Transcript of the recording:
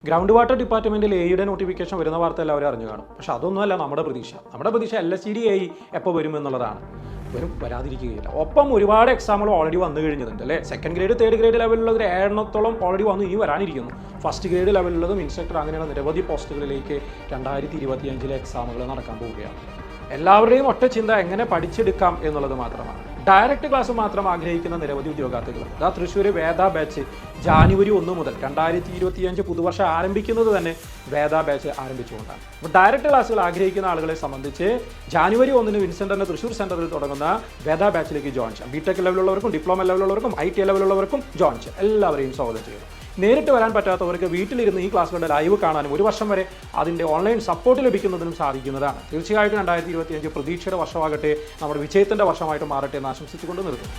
Ground water ഡിപ്പാർട്ട്മെൻറ്റിൽ എയുടെ notification വരുന്ന വാർത്ത എല്ലാവരും അറിഞ്ഞു കാണും. പക്ഷേ അതൊന്നുമല്ല നമ്മുടെ പ്രതീക്ഷ. നമ്മുടെ പ്രതീക്ഷ LSTD എ എപ്പോൾ വരും എന്നുള്ളതാണ്. വരാതിരിക്കുകയില്ല. ഒപ്പം ഒരുപാട് എക്സാമുകൾ ഓൾറെഡി വന്നു കഴിഞ്ഞിട്ടുണ്ട് അല്ലേ. സെക്കൻഡ് ഗ്രേഡ്, തേർഡ് ഗ്രേഡ് ലെവലിലുള്ള ഒരു 7 ഓൾറെഡി വന്നു, ഇനി വരാനിരിക്കുന്നു. ഫസ്റ്റ് ഗ്രേഡ് ലെവലിലുള്ളതും ഇൻസ്ട്രക്ടർ അങ്ങനെയുള്ള നിരവധി പോസ്റ്റുകളിലേക്ക് 2025 എക്സാമുകൾ നടക്കാൻ പോവുകയാണ്. എല്ലാവരുടെയും ഒറ്റ ചിന്ത എങ്ങനെ പഠിച്ചെടുക്കാം എന്നുള്ളത് മാത്രമാണ്. ഡയറക്റ്റ് ക്ലാസ് മാത്രം ആഗ്രഹിക്കുന്ന നിരവധി ഉദ്യോഗാർത്ഥികൾ. തൃശ്ശൂർ വേദ ബാച്ച് ജാനുവരി 1 മുതൽ 2025 പുതുവർഷം ആരംഭിക്കുന്നത് തന്നെ വേദ ബാച്ച് ആരംഭിച്ചുകൊണ്ടാണ്. അപ്പോൾ ഡയറക്റ്റ് ക്ലാസ്സുകൾ ആഗ്രഹിക്കുന്ന ആളുകളെ സംബന്ധിച്ച് ജാനുവരി 1 വിൻസെൻ്ററിൻ്റെ തൃശ്ശൂർ സെൻറ്ററിൽ തുടങ്ങുന്ന വേദ ബാച്ചിലേക്ക് ജോയിൻ ചെയ്യാം. BTech ലെവലുള്ളവർക്കും ഡിപ്ലോമ ലെവലുള്ളവർക്കും IT ലെവലുള്ളവർക്കും ജോയിൻ ചെയ്യാം. എല്ലാവരെയും സ്വാഗതം ചെയ്യുന്നു. നേരിട്ട് വരാൻ പറ്റാത്തവർക്ക് വീട്ടിലിരുന്ന് ഈ ക്ലാസ്സുകളുടെ ലൈവ് കാണാനും 1 വർഷം വരെ അതിൻ്റെ ഓൺലൈൻ സപ്പോർട്ട് ലഭിക്കുന്നതിനും സാധിക്കുന്നതാണ്. തീർച്ചയായിട്ടും 2025 പ്രതീക്ഷയുടെ വർഷമാകട്ടെ, നമ്മുടെ വിജയത്തിൻ്റെ വർഷമായിട്ട് മാറട്ടെ എന്ന് ആശംസിച്ചുകൊണ്ട് നിർത്തുന്നു.